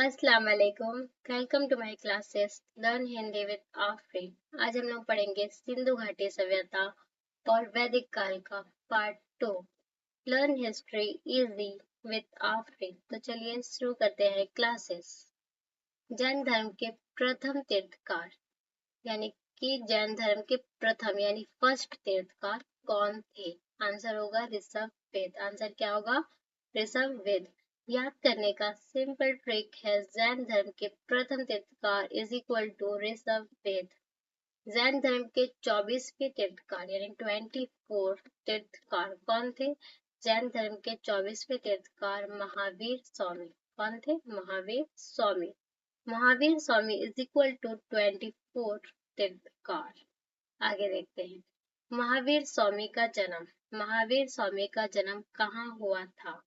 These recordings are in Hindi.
अस्सलाम वालेकुम। Welcome to my classes learn Hindi with Afreen. आज हम लोग पढ़ेंगे सिंधु घाटी सभ्यता और वैदिक काल का part 2। Learn history easy with Afreen. तो चलिए शुरू करते हैं क्लासेस। जैन धर्म के प्रथम तीर्थकार यानी कि जैन धर्म के प्रथम यानी फर्स्ट तीर्थकार कौन थे? आंसर होगा ऋषभवेद। आंसर क्या होगा? ऋषभवेद। याद करने का सिंपल ट्रिक है जैन धर्म के प्रथम तीर्थकार इज इक्वल टू ऋषभवेद। जैन धर्म के 24वें तीर्थकार यानी 24 तीर्थकार कौन थे? जैन धर्म के 24वें तीर्थकार महावीर स्वामी। कौन थे? Mahavir Swami. Mahavir Swami is equal to 24 तीर्थकार। आगे देखते हैं। महावीर स्वामी का जन्म। महावीर स्वामी का जन्म कहाँ हुआ था?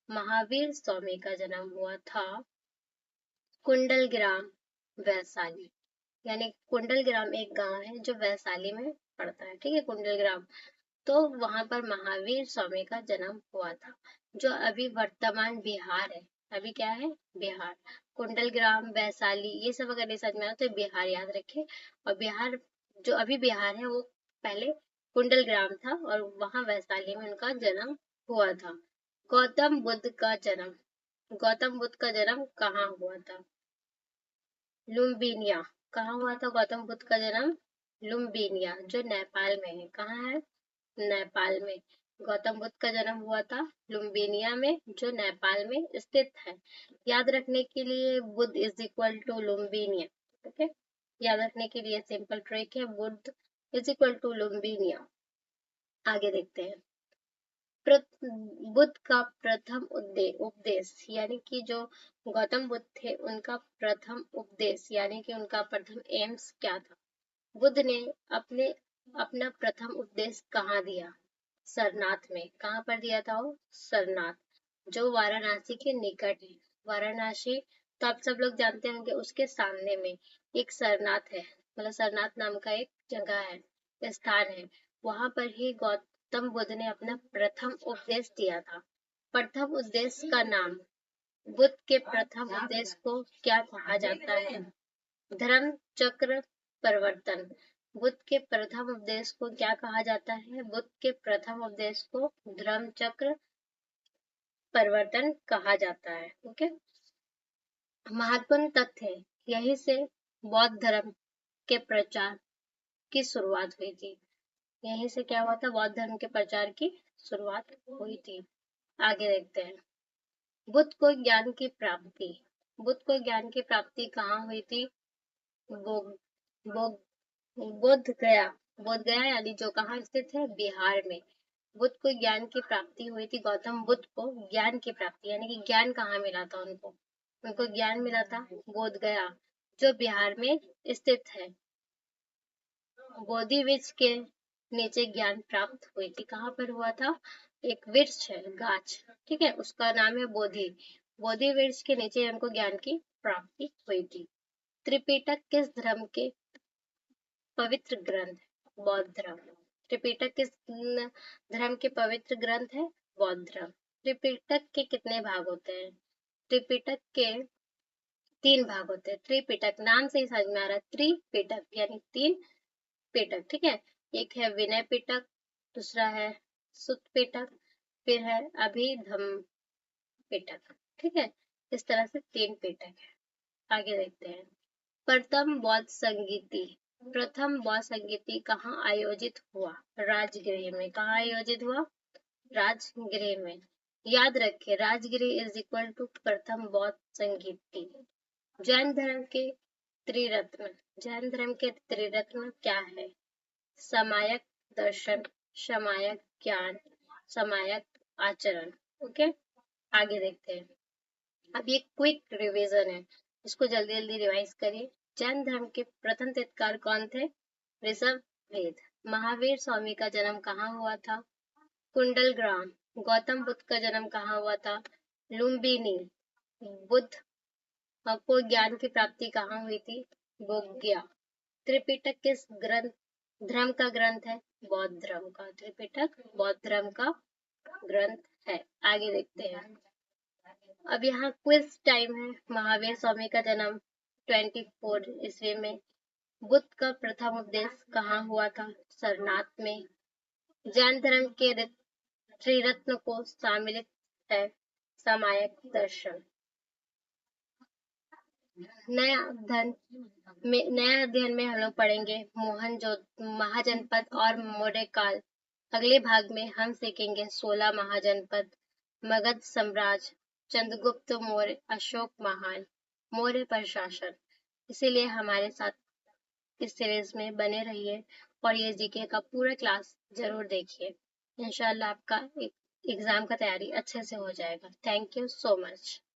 महावीर स्वामी का जन्म हुआ था कुंडलग्राम, वैशाली। यानी कुंडलग्राम एक गांव है जो वैशाली में पड़ता है। ठीक है, कुंडलग्राम। तो वहां पर महावीर स्वामी का जन्म हुआ था, जो अभी वर्तमान बिहार है। अभी क्या है? बिहार। कुंडलग्राम, वैशाली, ये सब अगर नहीं समझ में आया तो बिहार याद रखें। और बिहार जो अभी बिहार है वो पहले कुंडलग्राम था और वहां वैशाली में उनका जन्म हुआ था। गौतम बुद्ध का जन्म। गौतम बुद्ध का जन्म कहाँ हुआ था? लुम्बिनिया। कहाँ हुआ था गौतम बुद्ध का जन्म? लुम्बिनिया, जो नेपाल में है। कहाँ है? नेपाल में। गौतम बुद्ध का जन्म हुआ था लुम्बिनिया में, जो नेपाल में स्थित है। याद रखने के लिए Buddha is equal to Lumbinia. Okay, याद रखने के लिए सिंपल ट्रिक है, Buddha is equal to Lumbinia. आगे देखते हैं। बुद्ध का प्रथम उपदेश यानी कि जो गौतम बुद्ध थे उनका प्रथम उपदेश यानी कि उनका प्रथम एम्स क्या था? बुद्ध ने अपना प्रथम उपदेश कहाँ दिया? सरनाथ में। कहाँ पर दिया था वो? सरनाथ, जो वाराणसी के निकट है। वाराणसी तो आप सब लोग जानते होंगे, उसके सामने में एक सरनाथ है। मतलब सरनाथ नाम का एक जगह है, स्थान है। वहां पर ही गौतम बुद्ध ने अपना प्रथम उपदेश दिया था। प्रथम उपदेश का नाम, बुद्ध के प्रथम उपदेश को क्या कहा जाता है? धर्म चक्र परिवर्तन। बुद्ध के प्रथम उपदेश को क्या कहा जाता है? बुद्ध के प्रथम उपदेश को धर्म चक्र परिवर्तन कहा जाता है। ओके, महत्वपूर्ण तथ्य, यही से बौद्ध धर्म के प्रचार की शुरुआत हुई थी। यहीं से क्या हुआ था? बौद्ध धर्म के प्रचार की शुरुआत हुई थी। आगे देखते हैं। बुद्ध को ज्ञान की प्राप्ति। बुद्ध को ज्ञान की प्राप्ति कहाँ हुई थी? बोध गया। बोध गया यानी जो कहाँ स्थित है? बिहार में। बुद्ध को ज्ञान की प्राप्ति हुई थी। गौतम बुद्ध को ज्ञान की प्राप्ति यानी कि ज्ञान कहाँ मिला था उनको? उनको ज्ञान मिला था बोध गया, जो बिहार में स्थित है। बोधि वृक्ष के नीचे ज्ञान प्राप्त हुई थी। कहाँ पर हुआ था? एक वृक्ष है, गाछ, ठीक है, उसका नाम है बोधि। बोधि वृक्ष के नीचे उनको ज्ञान की प्राप्ति हुई थी। त्रिपिटक किस धर्म के पवित्र ग्रंथ? बौद्ध धर्म। त्रिपिटक किस धर्म के पवित्र ग्रंथ है? बौद्ध धर्म। त्रिपिटक के कितने भाग होते हैं? त्रिपिटक के 3 भाग होते हैं। त्रिपिटक नाम से ही समझ में आ रहा है, त्रिपिटक यानी 3 पिटक। ठीक है, एक है विनय पिटक, दूसरा है सुत पिटक, फिर है अभिधम्म पिटक। ठीक है, इस तरह से 3 पिटक है। आगे देखते हैं। प्रथम बौद्ध संगीति। प्रथम बौद्ध संगीति कहाँ आयोजित हुआ? राजगृह में। कहाँ आयोजित हुआ? राजगृह में। याद रखें, राजगृह इज इक्वल टू प्रथम बौद्ध संगीति। जैन धर्म के त्रिरत्न। जैन धर्म के त्रिरत्न क्या है? समायक दर्शन, समायक ज्ञान, समायक आचरण। ओके, आगे देखते हैं। अब ये क्विक रिवीजन है, इसको जल्दी जल्दी रिवाइज करिए। जैन धर्म के प्रथम तीर्थकार कौन थे? ऋषभवेद। महावीर स्वामी का जन्म कहाँ हुआ था? कुंडलग्राम। गौतम बुद्ध का जन्म कहाँ हुआ था? लुम्बिनी। बुद्ध को ज्ञान की प्राप्ति कहाँ हुई थी? बोधगया। त्रिपिटक किस ग्रंथ धर्म का ग्रंथ है? बौद्ध धर्म का। त्रिपिटक बौद्ध धर्म का ग्रंथ है। आगे देखते हैं। अब यहाँ क्विज टाइम है। महावीर स्वामी का जन्म 24 ईस्वी में। बुद्ध का प्रथम उपदेश कहाँ हुआ था? सरनाथ में। जैन धर्म के त्रिरत्न को सम्मिलित है सामायिक दर्शन। नया अध्ययन में हम लोग पढ़ेंगे महाजनपद और मौर्य काल। अगले भाग में हम सीखेंगे 16 महाजनपद, मगध साम्राज्य, चंद्रगुप्त मौर्य, अशोक महान, मौर्य प्रशासन। इसीलिए हमारे साथ इस सीरीज में बने रहिए और ये जीके का पूरा क्लास जरूर देखिए। इंशाल्लाह आपका एग्जाम का तैयारी अच्छे से हो जाएगा। Thank you so much.